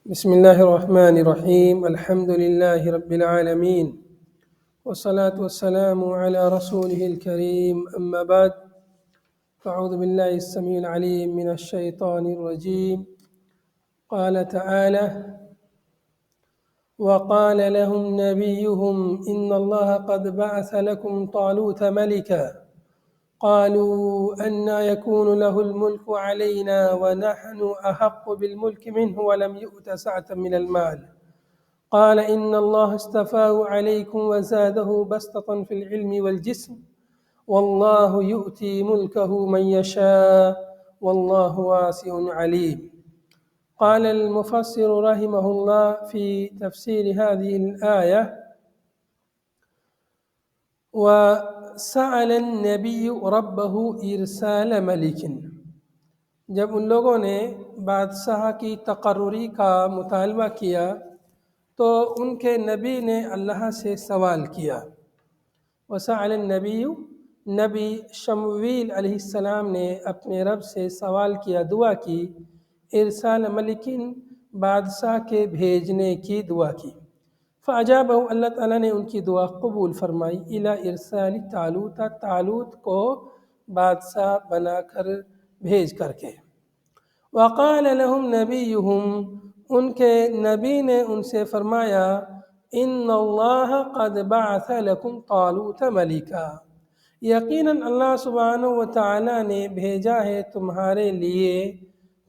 بسم الله الرحمن الرحيم. الحمد لله رب العالمين، والصلاة والسلام على رسوله الكريم. أما بعد، فأعوذ بالله السميع العليم من الشيطان الرجيم. قال تعالى: وقال لهم نبيهم إن الله قد بعث لكم طالوت ملكا قالوا أنى يكون له الملك علينا ونحن أحق بالملك منه ولم يؤت سعة من المال قال إن الله اصطفاه عليكم وزاده بسطة في العلم والجسم والله يؤتي ملكه من يشاء والله واسع عليم. قال المفسر رحمه الله في تفسير هذه الآية: وسأل النبي ربه إرسال ملك. جب ان لوگوں نے بادشاہ کی تقرری کا مطالبہ کیا تو ان کے نبی نے اللہ سے سوال کیا. وسأل النبی، نبی شمویل علیہ السلام نے اپنے رب سے سوال کیا، دعا کی، ارسال ملکن، بادشاہ کے بھیجنے کی دعا کی. فاجابہ، اللہ تعالیٰ نے ان کی دعا قبول فرمائی. الی ارسال طالوت، طالوت کو بادشاہ بنا کر بھیج کر کے. وقال لهم نبیہم، ان کے نبی نے ان سے فرمایا، ان اللہ قد بعث لکم طالوت ملکا، یقیناً اللہ سبحانہ و تعالیٰ نے بھیجا ہے تمہارے لیے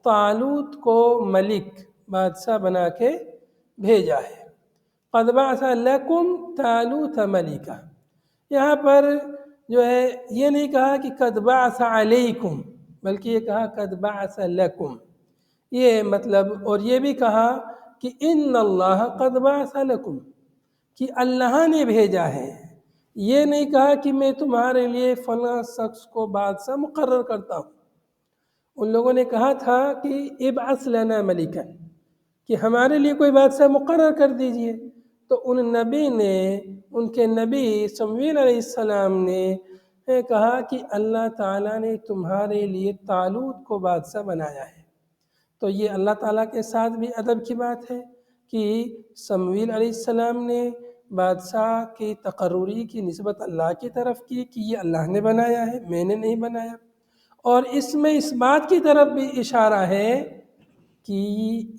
طالوت کو ملک، بادشاہ بنا کے بھیجا ہے. قد بعث لکم طالوت ملکا، یہاں پر جو ہے یہ نہیں کہا کہ قد بعث علیکم، بلکہ یہ کہا قد بعث لکم. یہ مطلب، اور یہ بھی کہا کہ ان اللہ قد بعث لکم، کہ اللہ نے بھیجا ہے. یہ نہیں کہا کہ میں تمہارے لیے فلاں شخص کو بادشاہ مقرر کرتا ہوں. ان لوگوں نے کہا تھا کہ ابعث لنا ملکا، کہ ہمارے لیے کوئی بادشاہ مقرر کر دیجئے. تو ان نبی نے، ان کے نبی شمویل علیہ السلام نے کہا کہ اللہ تعالیٰ نے تمہارے لیے طالوت کو بادشاہ بنایا ہے. تو یہ اللہ تعالیٰ کے ساتھ بھی ادب کی بات ہے کہ شمویل علیہ السلام نے بادشاہ کی تقرری کی نسبت اللہ کی طرف کی کہ یہ اللہ نے بنایا ہے، میں نے نہیں بنایا. اور اس میں اس بات کی طرف بھی اشارہ ہے کہ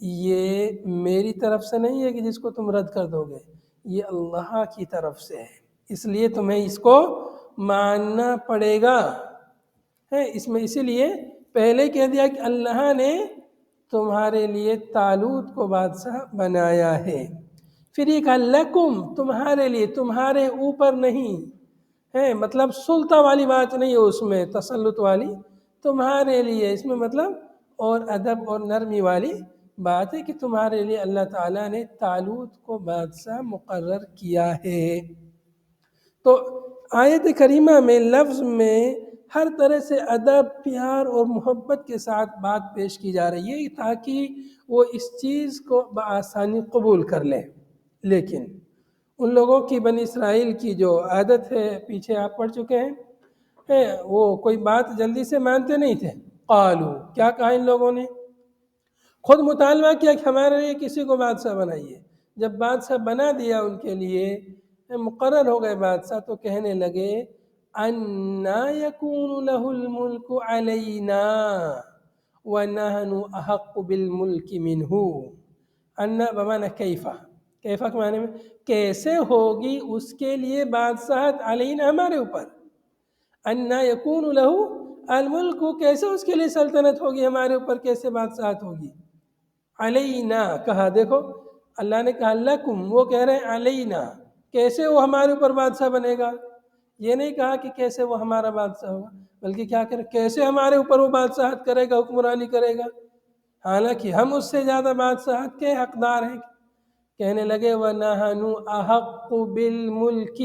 یہ میری طرف سے نہیں ہے کہ جس کو تم رد کر دو گے، یہ اللہ کی طرف سے ہے، اس لیے تمہیں اس کو ماننا پڑے گا. اس میں اسی لیے پہلے کہہ دیا کہ اللہ نے تمہارے لیے طالوت کو بادشاہ بنایا ہے. پھر یہ کہا لکم، تمہارے لیے، تمہارے اوپر نہیں ہے، مطلب سلطہ والی بات نہیں ہے اس میں، تسلط والی، تمہارے لیے اس میں مطلب اور ادب اور نرمی والی بات ہے کہ تمہارے لیے اللہ تعالیٰ نے طالوت کو بادشاہ مقرر کیا ہے. تو آیت کریمہ میں لفظ میں ہر طرح سے ادب، پیار اور محبت کے ساتھ بات پیش کی جا رہی ہے تاکہ وہ اس چیز کو بآسانی قبول کر لیں. لیکن ان لوگوں کی، بنی اسرائیل کی جو عادت ہے، پیچھے آپ پڑھ چکے ہیں، وہ کوئی بات جلدی سے مانتے نہیں تھے. قالو، کیا کہا ان لوگوں نے؟ خود مطالبہ کیا کہ ہمارے لیے کسی کو بادشاہ بنائیے. جب بادشاہ بنا دیا ان کے لیے، مقرر ہو گئے بادشاہ، تو کہنے لگے اَنَّا يَكُونُ لَهُ الْمُلْكُ عَلَيْنَا وَنَحْنُ أَحَقُّ بِالْمُلْكِ مِنْهُ. اَنَّا بمعنی کیفا، کیفا کے معنی میں کیسے ہوگی اس کے لیے بادشاہت، علینا ہمارے اوپر. اَنَّا يَكُونُ لَهُ الملک، کیسے اس کے لیے سلطنت ہوگی ہمارے اوپر، کیسے بادشاہت ہوگی. علینا کہا، دیکھو اللہ نے کہا لکم، وہ کہہ رہے ہیں علینا، کیسے وہ ہمارے اوپر بادشاہ بنے گا. یہ نہیں کہا کہ کیسے وہ ہمارا بادشاہ ہوگا، بلکہ کیا کرے، کیسے ہمارے اوپر وہ بادشاہت کرے گا، حکمرانی کرے گا، حالانکہ ہم اس سے زیادہ بادشاہت کے حقدار ہیں. کہنے لگے وَنَحْنُ أَحَقُّ بِالْمُلْكِ،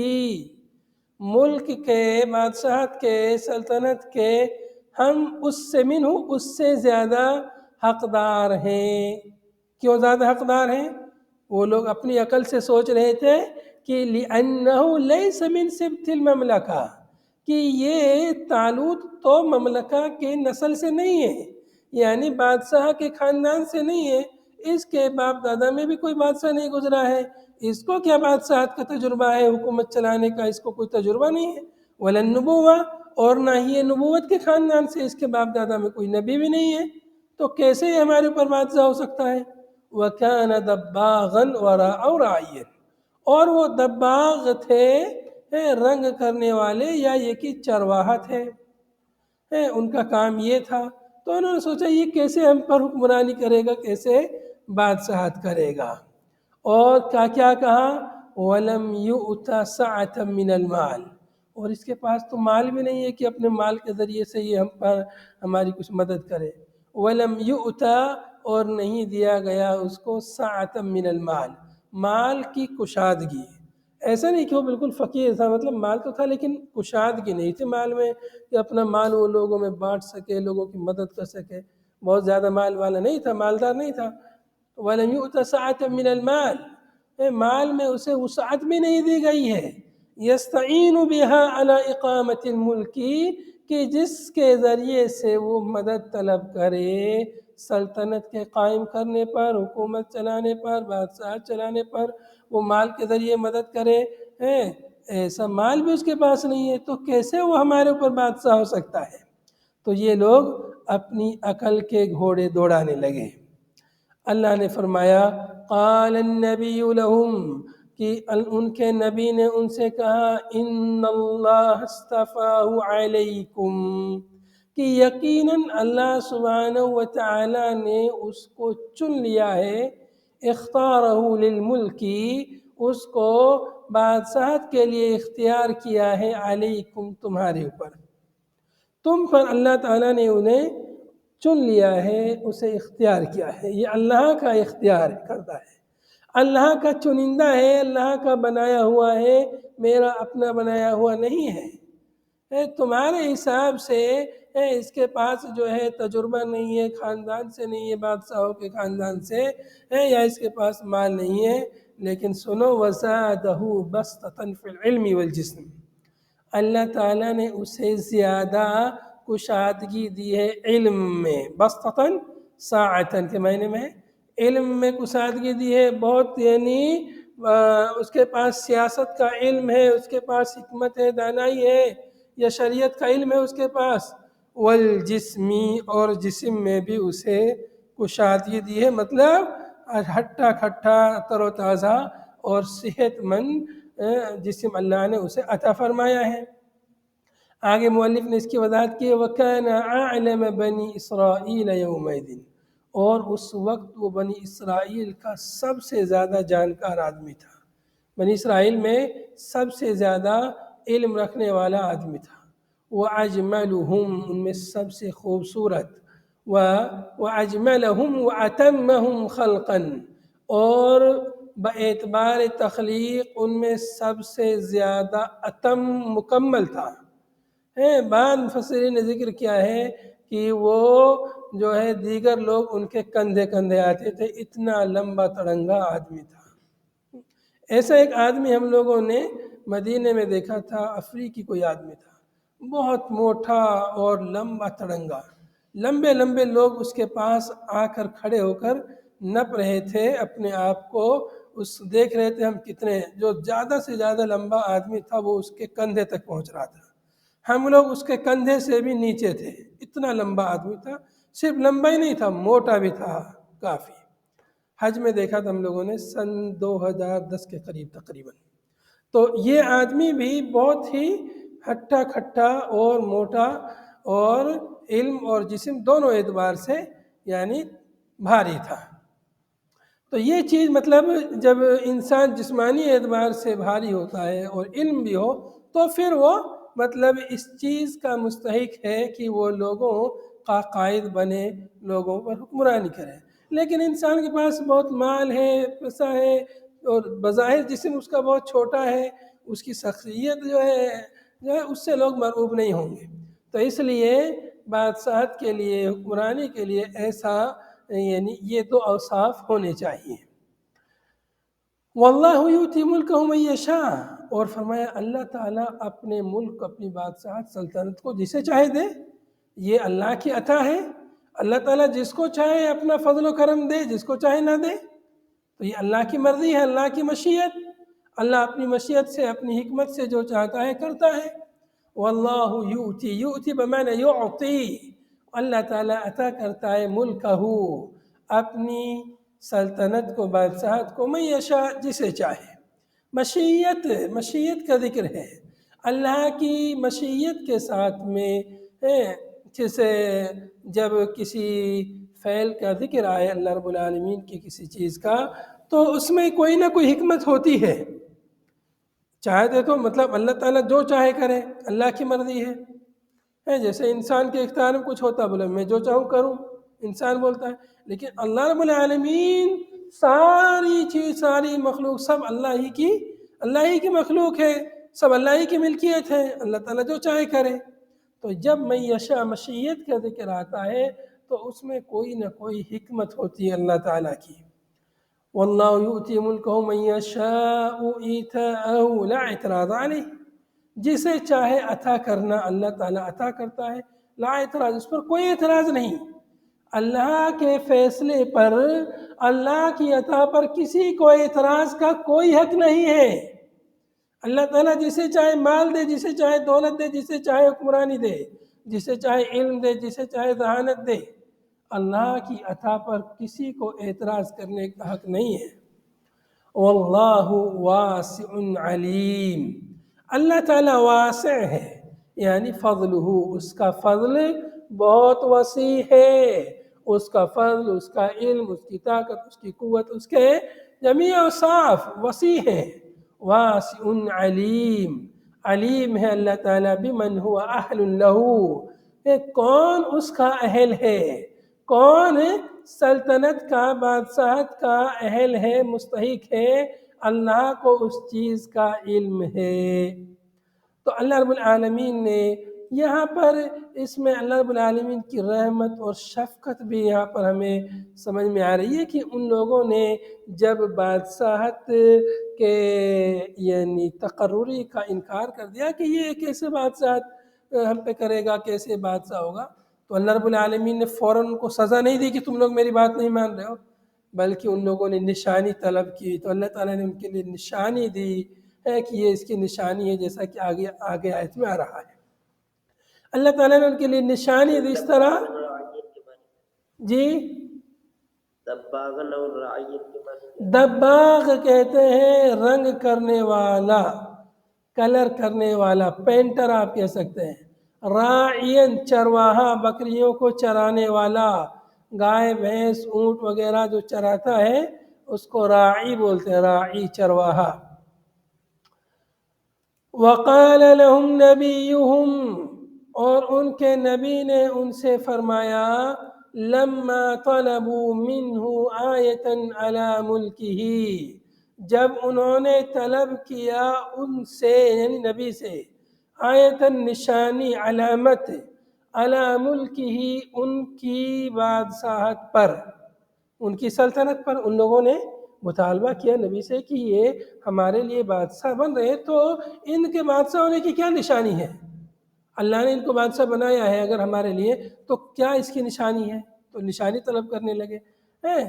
ملک کے، بادشاہت کے، سلطنت کے ہم اس سے منہ، اس سے زیادہ حقدار ہیں. کیوں زیادہ حقدار ہیں؟ وہ لوگ اپنی عقل سے سوچ رہے تھے کہ لِأَنَّهُ لَيْسَ مِنْ سِبْطِ الْمَمْلَكَةِ، کہ یہ طالوت تو مملکہ کے نسل سے نہیں ہے، یعنی بادشاہ کے خاندان سے نہیں ہے، اس کے باپ دادا میں بھی کوئی بادشاہ نہیں گزرا ہے، اس کو کیا بادشاہت کا تجربہ ہے، حکومت چلانے کا اس کو کوئی تجربہ نہیں ہے۔ ولا النبوہ، اور نہ ہی یہ نبوت کے خاندان سے، اس کے باپ دادا میں کوئی نبی بھی نہیں ہے، تو کیسے یہ ہمارے اوپر بادشاہ ہو سکتا ہے؟ وَكَانَ دَبَّاغًا وَرَاءَ رَعِيًّا، اور وہ دباغ تھے، رنگ کرنے والے، یا یہ کہ چرواہا تھے، ان کا کام یہ تھا۔ تو انہوں نے سوچا یہ کیسے ہم پر حکمرانی کرے گا، کیسے بادشاہت کرے گا، اور کیا کہا، وَلَمْ يُؤْتَ سَعَةً مِّنَ الْمَالِ، اور اس کے پاس تو مال بھی نہیں ہے کہ اپنے مال کے ذریعے سے یہ ہم پر ہماری کچھ مدد کرے۔ وَلَمْ يُؤْتَ، اور نہیں دیا گیا اس کو، سَعَةً مِّنَ الْمَالِ، مال کی کشادگی۔ ایسا نہیں کہ وہ بالکل فقیر تھا، مطلب مال تو تھا لیکن کشادگی نہیں تھی مال میں کہ اپنا مال وہ لوگوں میں بانٹ سکے، لوگوں کی مدد کر سکے، بہت زیادہ مال والا نہیں تھا، مالدار نہیں تھا۔ وَلَمْ يُؤْتَ سَعَةً مِّنَ الْمَالِ، مال میں اسے وسعت بھی نہیں دی گئی ہے، يَسْتَعِينُ بِهَا عَلَىٰ إِقَامَةِ الْمُلْكِ، کہ جس کے ذریعے سے وہ مدد طلب کرے سلطنت کے قائم کرنے پر، حکومت چلانے پر، بادشاہت چلانے پر، وہ مال کے ذریعے مدد کرے، ایسا مال بھی اس کے پاس نہیں ہے، تو کیسے وہ ہمارے اوپر بادشاہ ہو سکتا ہے؟ تو یہ لوگ اپنی عقل کے گھوڑے دوڑانے لگے۔ اللہ نے فرمایا، قال النبی لہم، کہ ان کے نبی نے ان سے کہا، ان اللہ اصطفاہ علیکم، کہ یقیناً اللہ سبحانہ و تعالی نے اس کو چن لیا ہے، اختارہ للملکی، اس کو بادشاہت کے لیے اختیار کیا ہے، علیکم، تمہارے اوپر، تم پر اللہ تعالیٰ نے انہیں چن لیا ہے، اسے اختیار کیا ہے۔ یہ اللہ کا اختیار کرتا ہے، اللہ کا چنندہ ہے، اللہ کا بنایا ہوا ہے، میرا اپنا بنایا ہوا نہیں ہے۔ تمہارے حساب سے اس کے پاس جو ہے تجربہ نہیں ہے، خاندان سے نہیں ہے، بادشاہوں کے خاندان سے، یا اس کے پاس مال نہیں ہے، لیکن سنو، وَزَادَهُ بَسْطَةً فِي الْعِلْمِ وَالْجِسْمِ، اللہ تعالیٰ نے اسے زیادہ کشادگی دی ہے علم میں، بسطتاً ساعتاً کے معنی میں علم میں کشادگی دی ہے بہت، یعنی اس کے پاس سیاست کا علم ہے، اس کے پاس حکمت ہے، دانائی ہے، یا شریعت کا علم ہے اس کے پاس، والجسمی، اور جسم میں بھی اسے کشادگی دی ہے، مطلب ہٹا کھٹا، تر و تازہ اور صحت مند جسم اللہ نے اسے عطا فرمایا ہے۔ آگے مؤلف نے اس کی وضاحت کی، وَكَانَ أَعْلَمَ بَنِي إِسْرَائِيلَ يَوْمَئِذٍ، اور اس وقت وہ بنی اسرائیل کا سب سے زیادہ جانکار آدمی تھا، بنی اسرائیل میں سب سے زیادہ علم رکھنے والا آدمی تھا، وَأَجْمَلُهُمْ، ان میں سب سے خوبصورت، وَأَجْمَلَهُمْ وَأَتَمَّهُمْ خَلْقًا، اور باعتبار تخلیق ان میں سب سے زیادہ اتم، مکمل تھا۔ بعض مفسرین نے ذکر کیا ہے کہ وہ جو ہے دیگر لوگ ان کے کندھے کندھے آتے تھے، اتنا لمبا تڑنگا آدمی تھا۔ ایسا ایک آدمی ہم لوگوں نے مدینے میں دیکھا تھا، افریقی کوئی آدمی تھا، بہت موٹا اور لمبا تڑنگا، لمبے لمبے لوگ اس کے پاس آ کر کھڑے ہو کر نپ رہے تھے اپنے آپ کو، دیکھ رہے تھے ہم کتنے ہیں، جو زیادہ سے زیادہ لمبا آدمی تھا وہ اس کے کندھے تک پہنچ رہا تھا، ہم لوگ اس کے کندھے سے بھی نیچے تھے، اتنا لمبا آدمی تھا، صرف لمبا ہی نہیں تھا، موٹا بھی تھا کافی۔ حج میں دیکھا تھا ہم لوگوں نے، سن 2010 کے قریب تقریباً۔ تو یہ آدمی بھی بہت ہی ہٹا کھٹا اور موٹا، اور علم اور جسم دونوں اعتبار سے یعنی بھاری تھا۔ تو یہ چیز مطلب جب انسان جسمانی اعتبار سے بھاری ہوتا ہے اور علم بھی ہو، تو پھر وہ مطلب اس چیز کا مستحق ہے کہ وہ لوگوں کا قائد بنے، لوگوں پر حکمرانی کرے۔ لیکن انسان کے پاس بہت مال ہے، پیسہ ہے، اور بظاہر جسم اس کا بہت چھوٹا ہے، اس کی شخصیت جو ہے اس سے لوگ مرعوب نہیں ہوں گے۔ تو اس لیے بادشاہت کے لیے، حکمرانی کے لیے ایسا یعنی یہ دو اوصاف ہونے چاہیے۔ واللہ یؤتی ملکہ من یشاء، اور فرمایا اللہ تعالیٰ اپنے ملک، اپنی بادشاہت، سلطنت کو جسے چاہے دے، یہ اللہ کی عطا ہے۔ اللہ تعالیٰ جس کو چاہے اپنا فضل و کرم دے، جس کو چاہے نہ دے، تو یہ اللہ کی مرضی ہے، اللہ کی مشیت۔ اللہ اپنی مشیت سے، اپنی حکمت سے جو چاہتا ہے کرتا ہے۔ واللہ یؤتی، یؤتی بمعنی یعطی، اللہ تعالیٰ عطا کرتا ہے ملکہ، اپنی سلطنت کو، بادشاہت کو، من یشاء، جسے چاہے۔ مشیت، مشیت کا ذکر ہے اللہ کی مشیت کے ساتھ میں ہے، جسے جب کسی فعل کا ذکر آئے اللہ رب العالمین کی کسی چیز کا، تو اس میں کوئی نہ کوئی حکمت ہوتی ہے۔ چاہتے تو مطلب اللہ تعالیٰ جو چاہے کرے، اللہ کی مرضی ہے۔ جیسے انسان کے اختیار میں کچھ ہوتا، بولے میں جو چاہوں کروں، انسان بولتا ہے، لیکن اللہ رب العالمین ساری چیز، ساری مخلوق سب اللہ ہی کی مخلوق ہے، سب اللہ ہی کی ملکیت ہے، اللہ تعالیٰ جو چاہے کرے۔ تو جب من یشاء مشیت کا ذکر آتا ہے تو اس میں کوئی نہ کوئی حکمت ہوتی ہے اللہ تعالیٰ کی۔ واللہ یؤتی ملکہ من یشاء ایتاءہ لا اعتراض علیہ، جسے چاہے عطا کرنا اللہ تعالیٰ عطا کرتا ہے، لا اعتراض، اس پر کوئی اعتراض نہیں۔ اللہ کے فیصلے پر، اللہ کی عطا پر کسی کو اعتراض کا کوئی حق نہیں ہے۔ اللہ تعالیٰ جسے چاہے مال دے، جسے چاہے دولت دے، جسے چاہے حکمرانی دے، جسے چاہے علم دے، جسے چاہے ذہانت دے، اللہ کی عطا پر کسی کو اعتراض کرنے کا حق نہیں ہے۔ واللہ واسع علیم، اللہ تعالیٰ واسع ہے، یعنی فضلہ، اس کا فضل بہت وسیع ہے، اس کا فضل، اس کا علم، اس کی طاقت، اس کی قوت، اس کے جمیع اوصاف وسیع ہے۔ واسع علیم، علیم ہے اللہ تعالیٰ بمن هو اہل لہ، کون اس کا اہل ہے، کون سلطنت کا، بادشاہت کا اہل ہے، مستحق ہے، اللہ کو اس چیز کا علم ہے۔ تو اللہ رب العالمین نے یہاں پر، اس میں اللہ رب العالمین کی رحمت اور شفقت بھی یہاں پر ہمیں سمجھ میں آ رہی ہے کہ ان لوگوں نے جب بادشاہت کے یعنی تقرری کا انکار کر دیا کہ یہ کیسے بادشاہت ہم پہ کرے گا، کیسے بادشاہ ہوگا، تو اللہ رب العالمین نے فوراً ان کو سزا نہیں دی کہ تم لوگ میری بات نہیں مان رہے ہو، بلکہ ان لوگوں نے نشانی طلب کی، تو اللہ تعالیٰ نے ان کے لیے نشانی دی ہے کہ یہ اس کی نشانی ہے، جیسا کہ آگے آیت میں آ رہا ہے۔ اللہ تعالیٰ نے ان کے لیے نشانی دی اس طرح، جی دباغ کہتے ہیں رنگ کرنے والا، کلر کرنے والا، پینٹر آپ کہہ سکتے ہیں۔ راعین چرواہا، بکریوں کو چرانے والا، گائے بھینس اونٹ وغیرہ جو چراتا ہے اس کو راعی بولتے ہیں، راعی چرواہا۔ وقال لهم نبیهم، اور ان کے نبی نے ان سے فرمایا، لما طلبوا منه آیتا علی ملکہ، جب انہوں نے طلب کیا ان سے، یعنی نبی سے، آیتا نشانی، علامت، علی ملکہ، ان کی بادشاہت پر، ان کی سلطنت پر، ان لوگوں نے مطالبہ کیا نبی سے کہ یہ ہمارے لیے بادشاہ بن رہے، تو ان کے بادشاہ ہونے کی کیا نشانی ہے؟ اللہ نے ان کو بادشاہ بنایا ہے اگر ہمارے لیے، تو کیا اس کی نشانی ہے؟ تو نشانی طلب کرنے لگے ہیں۔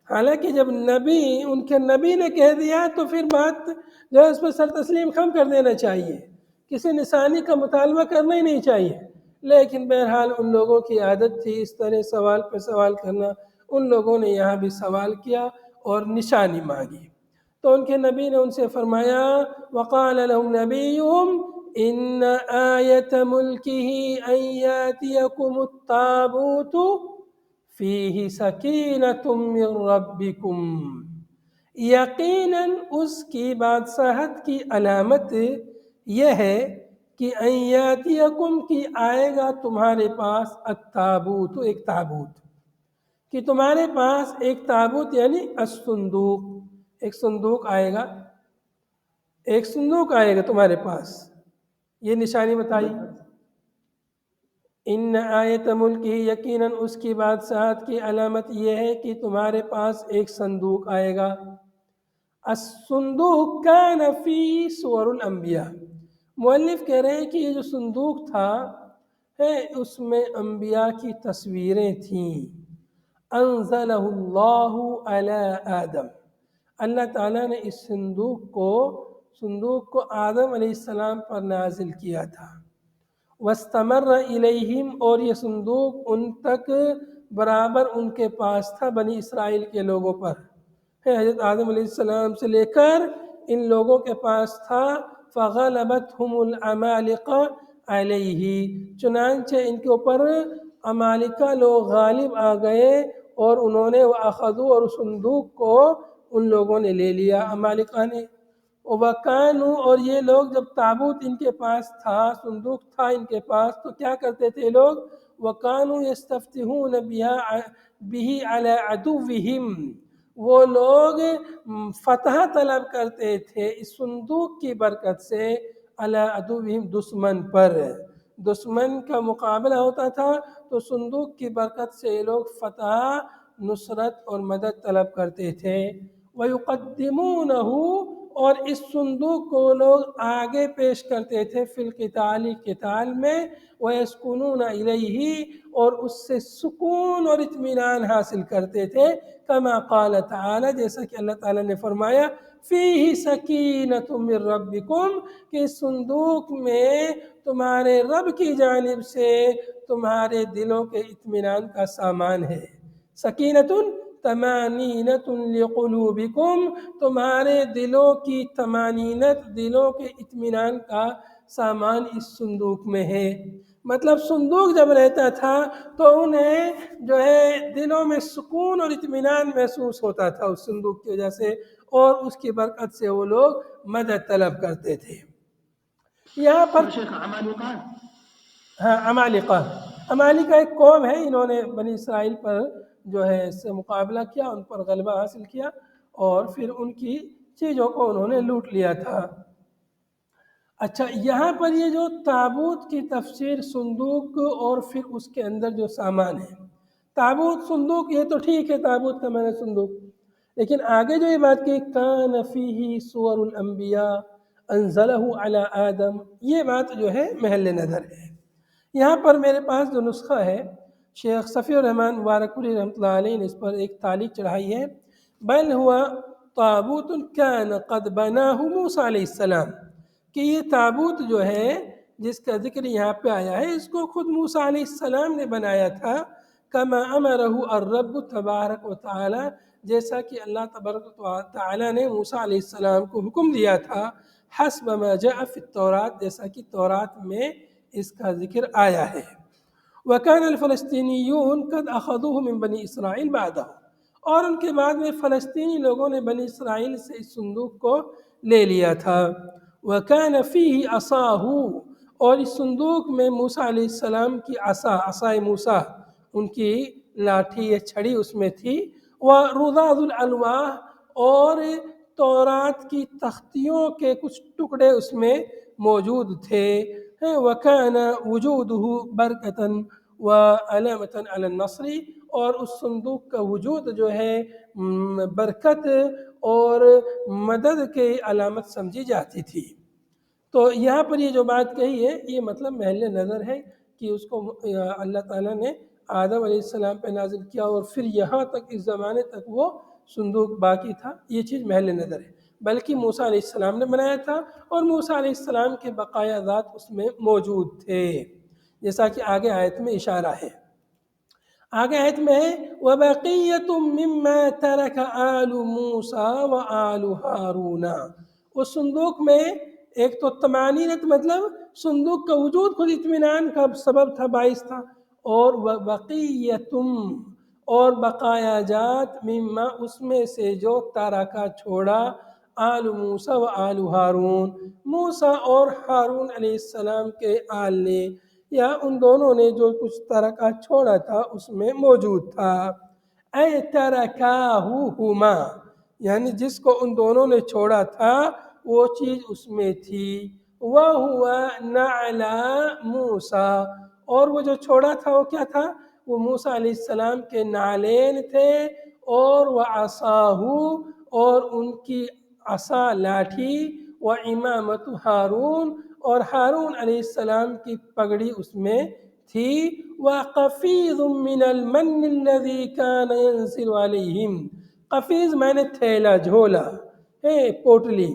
حالانکہ جب نبی، ان کے نبی نے کہہ دیا تو پھر بات جو ہے اس پر سر تسلیم خم کر دینا چاہیے، کسی نشانی کا مطالبہ کرنا ہی نہیں چاہیے۔ لیکن بہرحال ان لوگوں کی عادت تھی اس طرح سوال پہ سوال کرنا، ان لوگوں نے یہاں بھی سوال کیا اور نشانی مانگی، تو ان کے نبی نے ان سے فرمایا، وقال لهم نبيهم ان آیت ملکہ ان یاتیکم التابوت فیہ سکینۃ من ربکم، یقیناً اس کی بادشاہت کی علامت یہ ہے کہ ان یاتیکم، کی آئے گا تمہارے پاس، التابوت، ایک تابوت، کہ تمہارے پاس ایک تابوت، یعنی الصندوق، ایک صندوق آئے گا، ایک صندوق آئے گا تمہارے پاس، یہ نشانی بتائی۔ ان آیت ملکہ، یقیناً اس کی بادشاہت کی علامت یہ ہے کہ تمہارے پاس ایک صندوق آئے گا۔ الصندوق کان فی صور الانبیاء، مؤلف کہہ رہے ہیں کہ یہ جو صندوق تھا ہے اس میں انبیاء کی تصویریں تھیں۔ انزلہ اللہ علی آدم، اللہ تعالیٰ نے اس صندوق کو آدم علیہ السلام پر نازل کیا تھا۔ واستمر الیہم، اور یہ صندوق ان تک برابر ان کے پاس تھا، بنی اسرائیل کے لوگوں پر، حضرت آدم علیہ السلام سے لے کر ان لوگوں کے پاس تھا۔ فغلبتہم العمالقہ علیہ، چنانچہ ان کے اوپر عمالقہ لوگ غالب آ گئے اور انہوں نے اخذوا، اور صندوق کو ان لوگوں نے لے لیا عمالقہ نے۔ وَكَانُوا، اور یہ لوگ جب تابوت ان کے پاس تھا، صندوق تھا ان کے پاس، تو کیا کرتے تھے لوگ؟ وَكَانُوا يَسْتَفْتِحُونَ بِهِ عَلَىٰ عَدُوِّهِمْ، وہ لوگ فتح طلب کرتے تھے اس صندوق کی برکت سے، عَلَىٰ عَدُوِّهِمْ، دشمن پر، دشمن کا مقابلہ ہوتا تھا تو صندوق کی برکت سے یہ لوگ فتح، نصرت اور مدد طلب کرتے تھے۔ وَيُقَدِّمُونَهُ، اور اس صندوق کو لوگ آگے پیش کرتے تھے، فی القتال، قتال میں، وَيَسْكُنُونَ إِلَيْهِ، اور اس سے سکون اور اطمینان حاصل کرتے تھے، کما قال تعالی، جیسا کہ اللہ تعالیٰ نے فرمایا، فیہ سکینۃ من ربکم، کہ اس صندوق میں تمہارے رب کی جانب سے تمہارے دلوں کے اطمینان کا سامان ہے۔ سکینۃ طمانینۃ لقلوبکم، تمہارے دلوں کی طمانینت، دلوں کے اطمینان کا سامان اس صندوق میں ہے۔ مطلب صندوق جب رہتا تھا تو انہیں جو ہے دلوں میں سکون اور اطمینان محسوس ہوتا تھا اس صندوق کی وجہ سے، اور اس کی برکت سے وہ لوگ مدد طلب کرتے تھے۔ یہاں پر ہاں، عمالقہ ایک قوم ہے، انہوں نے بنی اسرائیل پر جو ہے اس سے مقابلہ کیا، ان پر غلبہ حاصل کیا اور پھر ان کی چیزوں کو انہوں نے لوٹ لیا تھا۔ اچھا، یہاں پر یہ جو تابوت کی تفسیر، صندوق اور پھر اس کے اندر جو سامان ہے، تابوت صندوق یہ تو ٹھیک ہے، تابوت کا معنی صندوق، لیکن آگے جو یہ بات کی کان فیہ صور الانبیاء انزلہ علی آدم، یہ بات جو ہے محل نظر ہے۔ یہاں پر میرے پاس جو نسخہ ہے، شیخ صفی الرحمن مبارک پوری رحمۃ اللہ علیہ نے اس پر ایک تعلیق چڑھائی ہے، بل ہوا تابوت کان قد بناہ موسیٰ علیہ السلام، کہ یہ تابوت جو ہے جس کا ذکر یہاں پہ آیا ہے، اس کو خود موسیٰ علیہ السلام نے بنایا تھا، کما امرہ الرب تبارک و تعالی، جیسا کہ اللہ تبارک و تعالی نے موسیٰ علیہ السلام کو حکم دیا تھا، حسب ما جاء فی التوراۃ، جیسا کہ تورات میں اس کا ذکر آیا ہے۔ وَكَانَ الْفَلَسْطِينِيُّونَ قَدْ أَخَذُوهُ مِنْ بَنِي إِسْرَائِيلَ بَعْدَهُ، اور ان کے بعد میں فلسطینی لوگوں نے بنی اسرائیل سے اس صندوق کو لے لیا تھا۔ وَكَانَ فِيهِ عَصَاهُ، اور اس صندوق میں موسیٰ علیہ السلام کی عصائے موسیٰ، ان کی لاٹھی یا چھڑی اس میں تھی، وَرُضَاضُ الْأَلْوَاحِ، اور تورات کی تختیوں کے کچھ ٹکڑے اس میں موجود تھے۔ وَكَانَ وُجُودُهُ بَرْكَةً وَعَلَامَةً عَلَى النَّصْرِ، اور اس صندوق کا وجود جو ہے برکت اور مدد کی علامت سمجھی جاتی تھی۔ تو یہاں پر یہ جو بات کہی ہے، یہ مطلب محل نظر ہے کہ اس کو اللہ تعالیٰ نے آدم علیہ السلام پہ نازل کیا اور پھر یہاں تک اس زمانے تک وہ صندوق باقی تھا، یہ چیز محل نظر ہے، بلکہ موسیٰ علیہ السلام نے بنایا تھا اور موسیٰ علیہ السلام کے بقایا ذات اس میں موجود تھے، جیسا کہ آگے آیت میں اشارہ ہے۔ آگے آیت میں ہے وَبَقِيَّةٌ مِّمَّا تَرَكَ آلُ مُوسَىٰ وَآلُ هَارُونَ، اس صندوق میں ایک تو طمانینت، مطلب صندوق کا وجود خود اطمینان کا سبب تھا، باعث تھا، اور وَبَقِيَّةٌ، اور بقایا جات، مما اس میں سے جو ترکا چھوڑا، آل موسیٰ و آل ہارون، موسیٰ اور ہارون علیہ السلام کے آل نے، یا ان دونوں نے جو کچھ ترکا چھوڑا تھا اس میں موجود تھا۔ اے ترکاہما، یعنی جس کو ان دونوں نے چھوڑا تھا وہ چیز اس میں تھی، وَهُوَ نَعْلَ مُوسَىٰ، اور وہ جو چھوڑا تھا وہ کیا تھا؟ وہ موسیٰ علیہ السلام کے نعلین تھے، اور وَعَصَاهُ، اور ان کی عصا لاٹھی، وَعِمَامَةُ ہارون، اور ہارون علیہ السلام کی پگڑی اس میں تھی وَقَفِيظٌ مِّنَ الْمَنِّ الَّذِي كَانَ يَنزِلُ عَلَيْهِمْ، قفیز میں نے تھیلا، جھولا ہے، پوٹلی،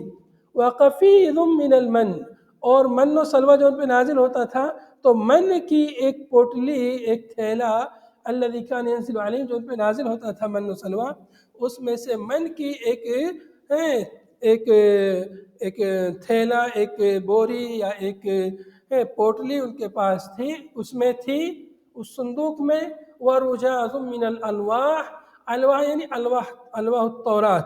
وَقَفِيظٌ مِّنَ الْمَنِّ، اور من و سلوہ جو ان پہ نازل ہوتا تھا تو من کی ایک پوٹلی، ایک تھیلا، الذی کان ینزل علیہم، جو ان پہ نازل ہوتا تھا من و سلوہ، اس میں سے من کی ایک ایک تھیلا، ایک بوری یا ایک پوٹلی ان کے پاس تھی، اس میں تھی، اس صندوق میں وَرُجَازٌ مِّنَ الْأَلْوَاحِ، الواح یعنی الواح التورات،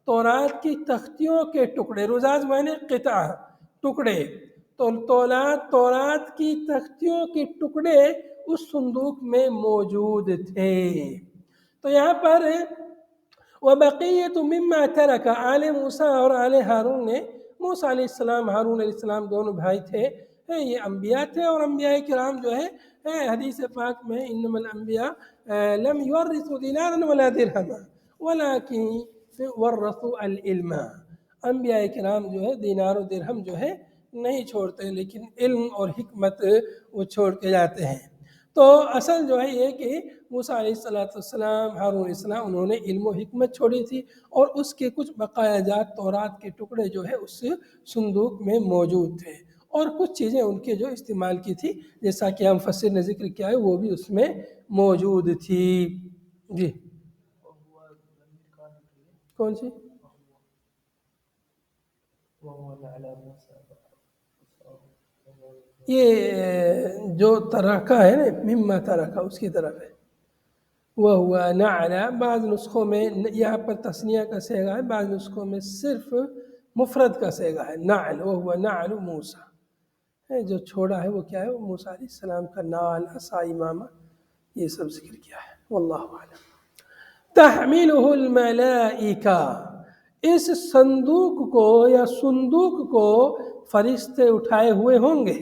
تورات کی تختیوں کے ٹکڑے، رجاز معنی قطع، ٹکڑے، تو تورات کی تختیوں کے ٹکڑے اس صندوق میں موجود تھے۔ تو یہاں پر وَبَقِيَّةُ مِمَّا تَرَكَ، آل موسیٰ اور آل ہارون نے، موسیٰ علیہ السلام، ہارون علیہ السلام دونوں بھائی تھے، یہ انبیاء تھے، اور انبیاء کرام جو ہے حدیث پاک میں انما الانبیاء لم یورثوا دینارا ولا درہما ولکن ورثوا العلم، انبیاء کرام جو ہے دینار و درہم جو ہے نہیں چھوڑتے، لیکن علم اور حکمت وہ چھوڑ کے جاتے ہیں۔ تو اصل جو ہے یہ کہ موسیٰ علیہ السلام، ہارون علیہ السلام، انہوں نے علم و حکمت چھوڑی تھی، اور اس کے کچھ بقایا جات تورات کے ٹکڑے جو ہے اس صندوق میں موجود تھے، اور کچھ چیزیں ان کے جو استعمال کی تھی، جیسا کہ ہم مفسر نے ذکر کیا ہے، وہ بھی اس میں موجود تھی۔ جی کون سی؟ یہ جو ترکہ ہے نا، مما ترکہ، اس کی طرف ہے، وہ ہوا نعلا، بعض نسخوں میں یہاں پر تثنیہ کا صیغہ ہے، بعض نسخوں میں صرف مفرد کا صیغہ ہے، نعل، وہ ہوا نعل موسیٰ، جو چھوڑا ہے وہ کیا ہے، وہ موسیٰ علیہ السلام کا نعل، عصا، امامہ، یہ سب ذکر کیا ہے، واللہ اعلم۔ تحملہ الملائکہ، اس صندوق کو یا صندوق کو فرشتے اٹھائے ہوئے ہوں گے۔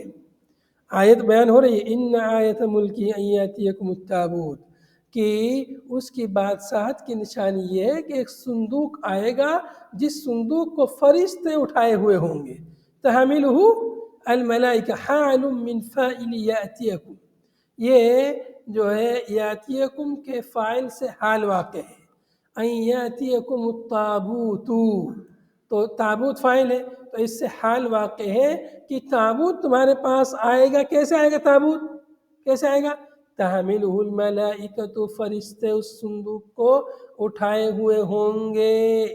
آیت بیان ہو رہی ہے، ان آیت ملکی ان یاتیکم التابوت، کہ اس کی بادشاہت کی نشانی یہ ہے کہ ایک صندوق آئے گا جس صندوق کو فرشتے اٹھائے ہوئے ہوں گے۔ تحملہ الملائکہ حال من فاعل یاتیکم، یہ جو ہے یاتیکم کے فاعل سے حال واقع ہے، ان یاتیکم التابوت، تو تابوت فاعل ہے، تو اس سے حال واقع ہے کہ تابوت تمہارے پاس آئے گا۔ کیسے آئے گا تابوت؟ کیسے آئے گا؟ تحملہ الملائکۃ، فرشتے اس صندوق کو اٹھائے ہوئے ہوں گے،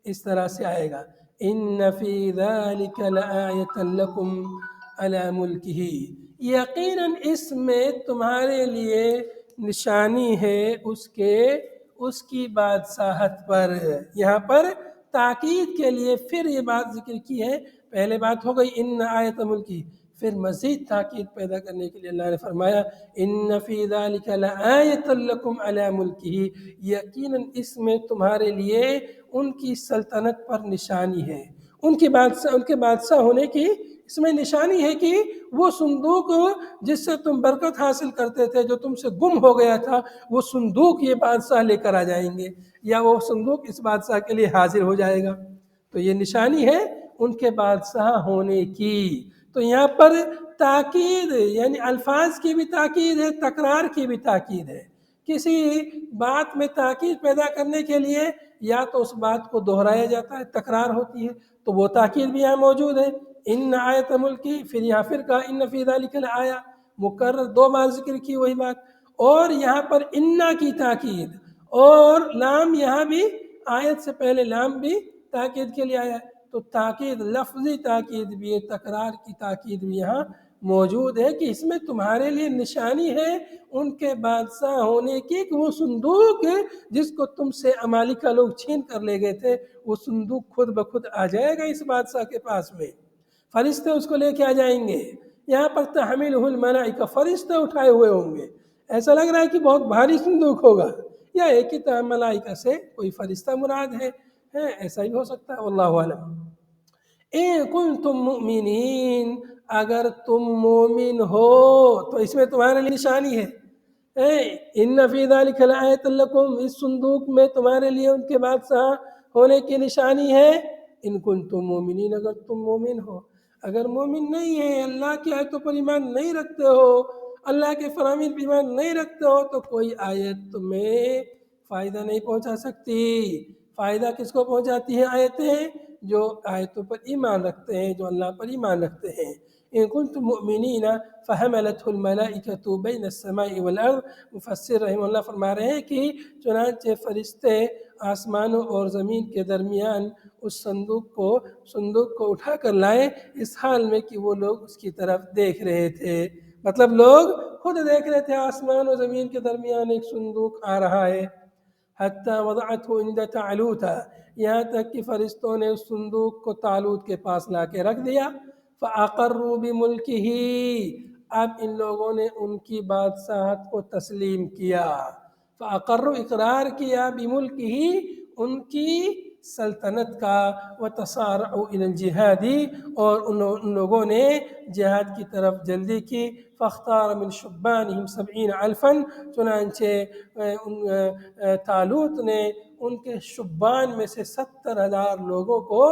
اس طرح سے آئے گا۔ ان فی ذلک لآیۃ لکم علی ملکہ، یقیناً اس میں تمہارے لیے نشانی ہے اس کی بادشاہت پر۔ یہاں پر تاکید کے لیے پھر یہ بات ذکر کی ہے، پہلے بات ہو گئی ان آیت ملکی، پھر مزید تاکید پیدا کرنے کے لیے اللہ نے فرمایا ان فی ذلک لآیۃ لکم علی ملکہ، یقیناً اس میں تمہارے لیے ان کی سلطنت پر نشانی ہے، ان کے بادشاہ ہونے کی اس میں نشانی ہے کہ وہ صندوق جس سے تم برکت حاصل کرتے تھے، جو تم سے گم ہو گیا تھا، وہ صندوق یہ بادشاہ لے کر آ جائیں گے، یا وہ صندوق اس بادشاہ کے لیے حاضر ہو جائے گا۔ تو یہ نشانی ہے ان کے بادشاہ ہونے کی۔ تو یہاں پر تاکید، یعنی الفاظ کی بھی تاکید ہے، تکرار کی بھی تاکید ہے۔ کسی بات میں تاکید پیدا کرنے کے لیے یا تو اس بات کو دہرایا جاتا ہے، تکرار ہوتی ہے، تو وہ تاکید بھی یہاں موجود ہے۔ ان آیت ملکی، پھر یہاں پھر کہا ان فی ذلک لآیہ، مکرر دو بار ذکر کی وہی بات، اور یہاں پر انا کی تاکید، اور لام یہاں بھی آیت سے پہلے لام بھی تاکید کے لیے آیا ہے، تو تاکید، لفظی تاکید بھی ہے، تکرار کی تاکید بھی یہاں موجود ہے کہ اس میں تمہارے لیے نشانی ہے ان کے بادشاہ ہونے کی، کہ وہ صندوق جس کو تم سے امالیکہ لوگ چھین کر لے گئے تھے، وہ صندوق خود بخود آ جائے گا اس بادشاہ کے پاس میں، فرشتے اس کو لے کے آ جائیں گے۔ یہاں پر تحملہ الملائکہ، فرشتے اٹھائے ہوئے ہوں گے۔ ایسا لگ رہا ہے کہ بہت بھاری صندوق ہوگا، یا ایک ہی ملائکہ سے کوئی فرشتہ مراد ہے، ایسا ہی ہو سکتا ہے، واللہ اعلم۔ ان کنتم مؤمنین، اگر تم مومن ہو تو اس میں تمہارے لیے نشانی ہے۔ ان فی ذلک لآیۃ لکم، اس صندوق میں تمہارے لیے ان کے بادشاہ ہونے کی نشانی ہے۔ ان کنتم مومنین، اگر تم مومن ہو۔ اگر مومن نہیں ہے، اللہ کی آیتوں پر ایمان نہیں رکھتے ہو، اللہ کے فرامین پر ایمان نہیں رکھتے ہو تو کوئی آیت تمہیں فائدہ نہیں پہنچا سکتی۔ فائدہ کس کو پہنچاتی ہیں آیتیں؟ جو آیتوں پر ایمان رکھتے ہیں، جو اللہ پر ایمان رکھتے ہیں۔ ان کنتم مؤمنین فحملته الملائکۃ بین السماء والارض، مفسر رحمہ اللہ فرما رہے ہیں کہ چنانچہ فرشتے آسمانوں اور زمین کے درمیان اس صندوق کو اٹھا کر لائے، اس حال میں کہ وہ لوگ اس کی طرف دیکھ رہے تھے۔ مطلب لوگ خود دیکھ رہے تھے آسمان و زمین کے درمیان ایک صندوق آ رہا ہے۔ حتی وضعته عند طالوت، یہاں تک کہ فرشتوں نے اس صندوق کو طالوت کے پاس لا کے رکھ دیا۔ فاقروا بملکہ، اب ان لوگوں نے ان کی بادشاہت کو تسلیم کیا۔ فاقروا، اقرار کیا، بملکہ، ان کی سلطنت کا، وتصارعوا الی الجہاد، اور ان لوگوں نے جہاد کی طرف جلدی کی۔ فاختار من شبانہم 70,000، چنانچہ طالوت نے ان کے شبان میں سے 70,000 لوگوں کو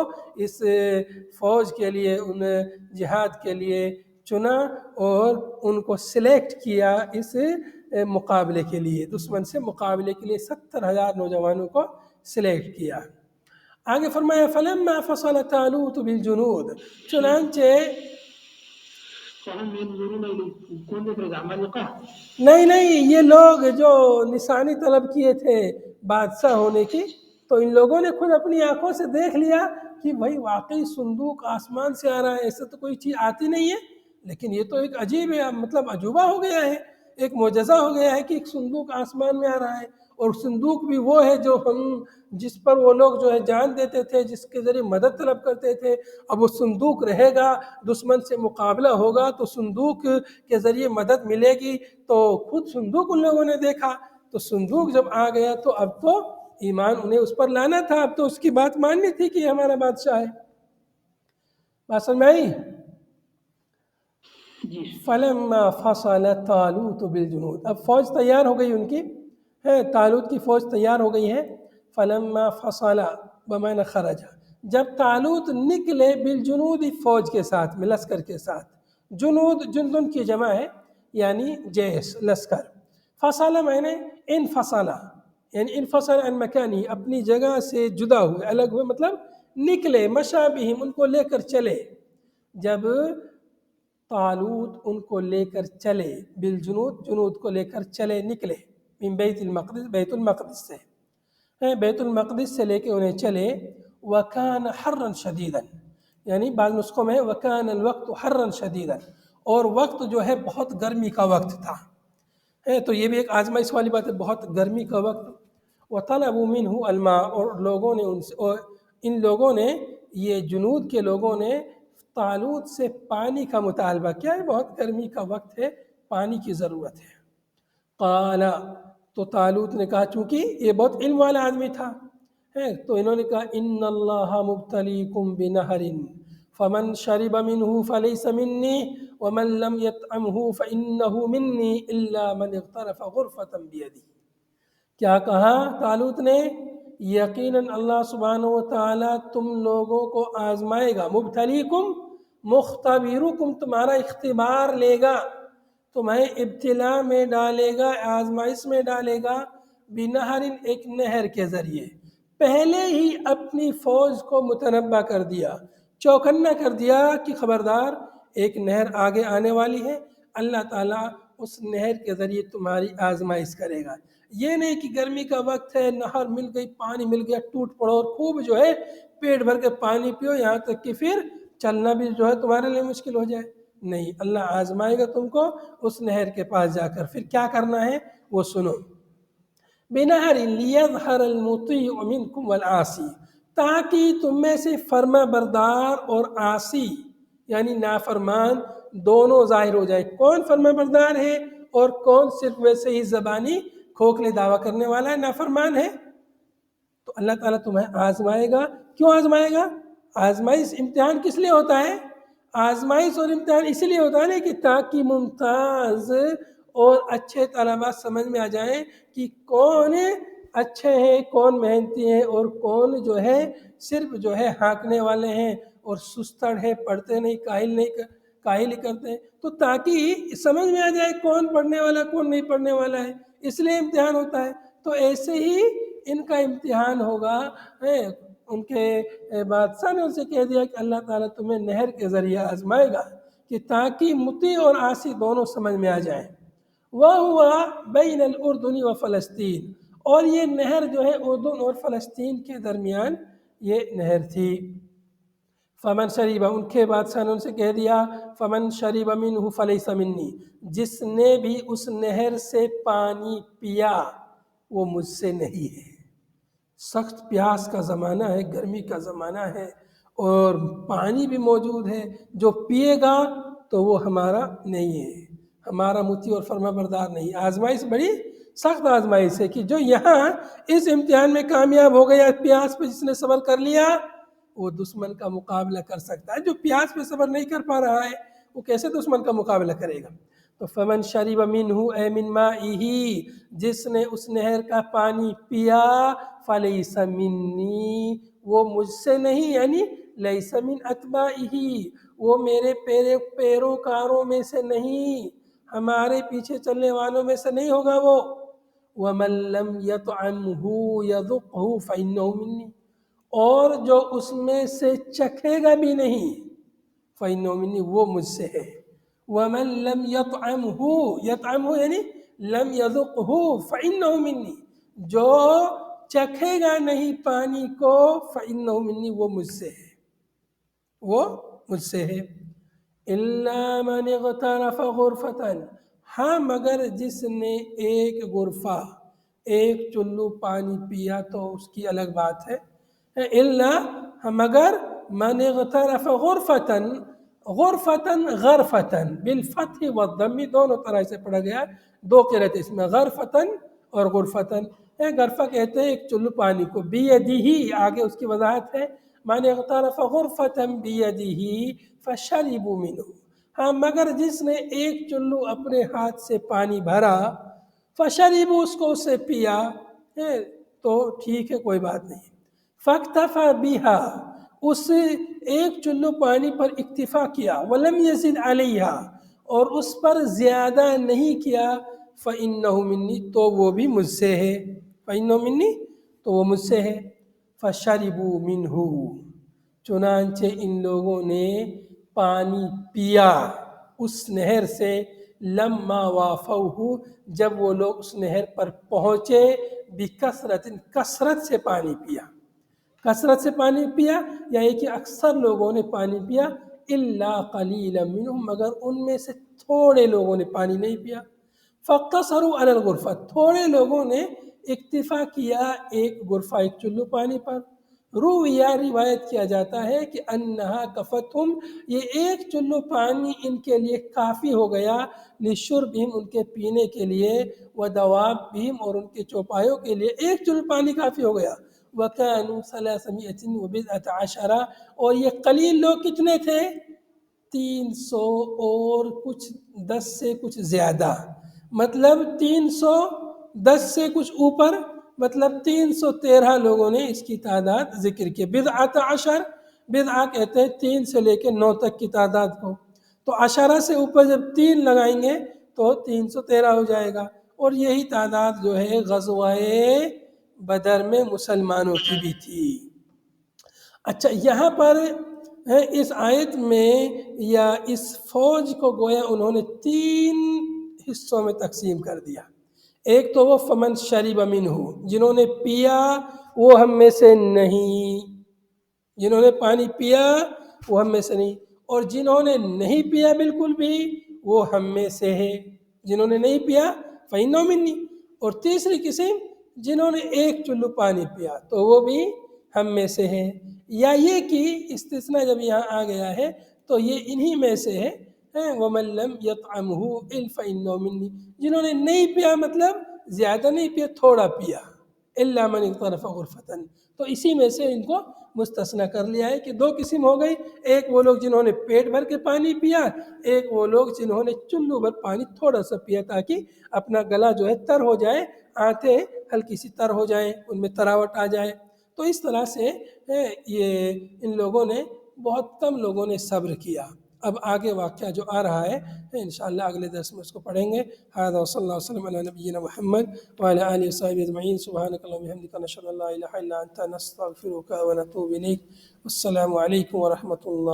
اس فوج کے لیے، ان جہاد کے لیے چنا اور ان کو سلیکٹ کیا اس مقابلے کے لیے، دشمن سے مقابلے کے لیے 70,000 نوجوانوں کو سلیکٹ کیا۔ آگے فرمایا فلما فصل طالوت بالجنود، چنانچہ نہیں یہ لوگ جو نشانی طلب کیے تھے بادشاہ ہونے کی، تو ان لوگوں نے خود اپنی آنکھوں سے دیکھ لیا کہ بھائی واقعی صندوق آسمان سے آ رہا ہے، ایسے تو کوئی چیز آتی نہیں ہے، لیکن یہ تو ایک عجیب ہے، مطلب عجوبہ ہو گیا ہے، ایک معجزہ ہو گیا ہے کہ ایک صندوق آسمان میں آ رہا ہے، اور صندوق بھی وہ ہے جو جس پر وہ لوگ جو ہے جان دیتے تھے، جس کے ذریعے مدد طلب کرتے تھے۔ اب وہ صندوق رہے گا، دشمن سے مقابلہ ہوگا تو صندوق کے ذریعے مدد ملے گی، تو خود صندوق ان لوگوں نے دیکھا، تو صندوق جب آ گیا تو اب تو ایمان انہیں اس پر لانا تھا، اب تو اس کی بات ماننی تھی کہ ہمارا بادشاہ ہے۔ بات سمجھ میں آئی؟ فلما فصل طالوت بالجنود، اب فوج تیار ہو گئی ان کی، طالوت کی فوج تیار ہو گئی ہے۔ فلما فصل بمعنی خرج، جب طالوت نکلے بالجنود، فوج کے ساتھ، لشکر کے ساتھ، جنود جندن کی جمع ہے یعنی جیش، لشکر۔ فصل معنی انفصل، یعنی انفصل عن مکانی، اپنی جگہ سے جدا ہوئے، الگ ہوئے، مطلب نکلے، مشى بهم، ان کو لے کر چلے۔ جب طالوت ان کو لے کر چلے، بالجنود، جنود کو لے کر چلے، نکلے، من بیت المقدس، بیت المقدس سے، بیت المقدس سے لے کے انہیں چلے۔ وکان حرا شدیدا، یعنی بعض نسخوں میں وکان الوقت حرا شدیدا، اور وقت جو ہے بہت گرمی کا وقت تھا، تو یہ بھی ایک آزمائش والی بات ہے، بہت گرمی کا وقت۔ وطلبوا منہ الماء، اور لوگوں نے ان لوگوں نے، یہ جنود کے لوگوں نے طالوت سے پانی کا مطالبہ کیا ہے، بہت گرمی کا وقت ہے، پانی کی ضرورت ہے۔ قال، تو طالوت نے کہا، چونکہ یہ بہت علم والا آدمی تھا، تو انہوں نے کہا ان اللہ مبتلیکم بنہر فمن شرب منہ فلیس منی ومن لم یطعمہ فانہ منی الا من اغترف غرفۃ بیدی۔ کیا کہا طالوت نے؟ یقیناً اللہ سبحانہ و تعالیٰ تم لوگوں کو آزمائے گا، مبتلیکم مختبرکم، تمہارا اختبار لے گا، تمہیں ابتلا میں ڈالے گا، آزمائش میں ڈالے گا، بنہر، ایک نہر کے ذریعے۔ پہلے ہی اپنی فوج کو متنبہ کر دیا، چوکنا کر دیا کہ خبردار ایک نہر آگے آنے والی ہے، اللہ تعالیٰ اس نہر کے ذریعے تمہاری آزمائش کرے گا۔ یہ نہیں کہ گرمی کا وقت ہے، نہر مل گئی، پانی مل گیا، ٹوٹ پڑو اور خوب جو ہے پیٹ بھر کے پانی پیو، یہاں تک کہ پھر چلنا بھی جو ہے تمہارے لیے مشکل ہو جائے۔ نہیں، اللہ آزمائے گا تم کو اس نہر کے پاس جا کر، پھر کیا کرنا ہے وہ سنو۔ بنہر لیظہر المطیع منکم والعاصی، تاکہ تم میں سے فرما بردار اور عاصی یعنی نافرمان دونوں ظاہر ہو جائے، کون فرما بردار ہے اور کون صرف ویسے ہی زبانی کھوکھلے دعویٰ کرنے والا ہے، نافرمان ہے۔ تو اللہ تعالیٰ تمہیں آزمائے گا۔ کیوں آزمائے گا؟ آزمائش، امتحان کس لیے ہوتا ہے؟ آزمائش اور امتحان اس لیے ہوتا ہے نا کہ تاکہ ممتاز اور اچھے طلباء سمجھ میں آ جائیں کہ کون اچھے ہیں، کون محنتی ہیں، اور کون جو ہے صرف جو ہے ہانکنے والے ہیں اور سستڑ ہے، پڑھتے نہیں، کاہلی کرتے ہیں، تو تاکہ سمجھ میں آ جائے کون پڑھنے والا کون نہیں پڑھنے والا ہے، اس لیے امتحان ہوتا ہے۔ تو ایسے ہی ان کا امتحان ہوگا۔ ان کے بادشاہ نے ان سے کہہ دیا کہ اللہ تعالیٰ تمہیں نہر کے ذریعے آزمائے گا کہ تاکہ مطیع اور عاصی دونوں سمجھ میں آ جائیں۔ وَهُوَ بَيْنَ الْأُرْدُنِ وَفَلَسْطِينَ، اور یہ نہر جو ہے اردن اور فلسطین کے درمیان یہ نہر تھی۔ فمن شریبہ، ان کے بادشاہ نے ان سے کہہ دیا فمن شریب منہ فلیس منی، جس نے بھی اس نہر سے پانی پیا وہ مجھ سے نہیں ہے۔ سخت پیاس کا زمانہ ہے، گرمی کا زمانہ ہے اور پانی بھی موجود ہے، جو پیے گا تو وہ ہمارا نہیں ہے، ہمارا مطیع اور فرما بردار نہیں۔ آزمائش بڑی سخت آزمائش ہے کہ جو یہاں اس امتحان میں کامیاب ہو گیا، پیاس پہ جس نے صبر کر لیا وہ دشمن کا مقابلہ کر سکتا ہے۔ جو پیاس پہ صبر نہیں کر پا رہا ہے وہ کیسے دشمن کا مقابلہ کرے گا؟ تو فمن شریب منہ اے من مائہ، جس نے اس نہر کا پانی پیا فلیس منی، وہ مجھ سے نہیں، یعنی لیس من اتباعہ، وہ میرے پیروکاروں میں سے نہیں، ہمارے پیچھے چلنے والوں میں سے نہیں ہوگا وہ۔ وَمَن لَّمْ يَطْعَمْهُ يَذُقْهُ فَإِنَّهُ مِنِّي، اور جو اس میں سے چکھے گا بھی نہیں فَإِنَّهُ مِنِّي، وہ مجھ سے ہے۔ وَمَن لَّمْ يَطْعَمْهُ، يَطْعَمْهُ یعنی لَمْ يَذُقْهُ فَإِنَّهُ مِنِّي، جو چکھے گا نہیں پانی کو فَإِنَّهُ مِنِّي، وہ مجھ سے ہے، وہ مجھ سے ہے۔ إِلَّا مَنِ اغْتَرَفَ غُرْفَةً، ہاں مگر جس نے ایک غرفہ، ایک چلو پانی پیا تو اس کی الگ بات ہے۔ إِلَّا مگر مَنِ اغْتَرَفَ غُرْفَةً، غرفتن غرفتن بالفتح والضم دونوں طرح سے پڑھا گیا، دو قرأت اس میں، غرفتن اور غرفتن۔ غرفہ کہتے ہیں ایک چلو پانی کو، بیدہ آگے اس کی وضاحت ہے، من اغترف غرفة بیدہ فشربوا منہ، ہاں مگر جس نے ایک چلو اپنے ہاتھ سے پانی بھرا، فشربوا اس کو اسے پیا، تو ٹھیک ہے کوئی بات نہیں۔ فاکتفى بها، اس ایک چلو پانی پر اکتفا کیا، ولم یزد علیہا، اور اس پر زیادہ نہیں کیا، فإنہ منی، تو وہ بھی مجھ سے ہے، فإنہ منی، تو وہ مجھ سے ہے۔ فشربوا منہ، چنانچہ ان لوگوں نے پانی پیا اس نہر سے، لما وافوہ، جب وہ لوگ اس نہر پر پہنچے، بکثرت، کثرت سے پانی پیا، کثرت سے پانی پیا، یعنی کہ اکثر لوگوں نے پانی پیا، الا قلیلا منہم، مگر ان میں سے تھوڑے لوگوں نے پانی نہیں پیا۔ فاقتصروا علی الغرفہ، تھوڑے لوگوں نے اکتفا کیا ایک غرفہ، ایک چلو پانی پر۔ رویہ، روایت کیا جاتا ہے کہ انہا کفتہم، یہ ایک چلو پانی ان کے لیے کافی ہو گیا، لشربہم، ان کے پینے کے لیے، ودوابہم، اور ان کے چوپایوں کے لیے ایک چلو پانی کافی ہو گیا۔ وَكَانُوا 312، اور یہ قلیل لوگ کتنے تھے؟ 300 اور کچھ 10 سے کچھ زیادہ، مطلب 310 سے کچھ اوپر، مطلب 313 لوگوں نے اس کی تعداد ذکر کی۔ بضعۃ عشر، بضعہ کہتے ہیں 3 سے لے کے 9 تک کی تعداد کو، تو عشرہ سے اوپر جب 3 لگائیں گے تو 313 ہو جائے گا، اور یہی تعداد جو ہے غزوہ بدر میں مسلمانوں کی بھی تھی۔ اچھا، یہاں پر اس آیت میں یا اس فوج کو گویا انہوں نے 3 حصوں میں تقسیم کر دیا۔ ایک تو وہ فمن شرب منہ، جنہوں نے پیا وہ ہم میں سے نہیں، جنہوں نے پانی پیا وہ ہم میں سے نہیں، اور جنہوں نے نہیں پیا بالکل بھی وہ ہم میں سے ہے، جنہوں نے نہیں پیا فإنہ منی۔ اور تیسری قسم جنہوں نے ایک چلو پانی پیا تو وہ بھی ہم میں سے ہے، یا یہ کہ استثناء جب یہاں آ گیا ہے تو یہ انہی میں سے ہے، وَمَن لَّمْ يَطْعَمْهُ فَإِنَّهُ مِنِّي، جنہوں نے نہیں پیا مطلب زیادہ نہیں پیا، تھوڑا پیا، إِلَّا مَنِ اغْتَرَفَ غُرْفَةً، تو اسی میں سے ان کو مستثنیٰ کر لیا ہے کہ 2 قسم ہو گئی، ایک وہ لوگ جنہوں نے پیٹ بھر کے پانی پیا، ایک وہ لوگ جنہوں نے چلو بھر پانی تھوڑا سا پیا تاکہ اپنا گلا جو ہے تر ہو جائے، آنتیں ہلکی سی تر ہو جائیں، ان میں تراوٹ آ جائے۔ تو اس طرح سے یہ ان لوگوں نے، بہت کم لوگوں نے صبر کیا۔ اب آگے واقعہ جو آ رہا ہے انشاءاللہ اگلے درس میں اس کو پڑھیں گے۔ ھذا وصلی اللہ وسلم علی نبینا محمد وعلی آلہ وصحبہ اجمعین، سبحانک اللہم وبحمدک، نشہد ان لا الہ الا انت، نستغفرک ونتوب الیک۔ السلام علیکم ورحمۃ اللہ۔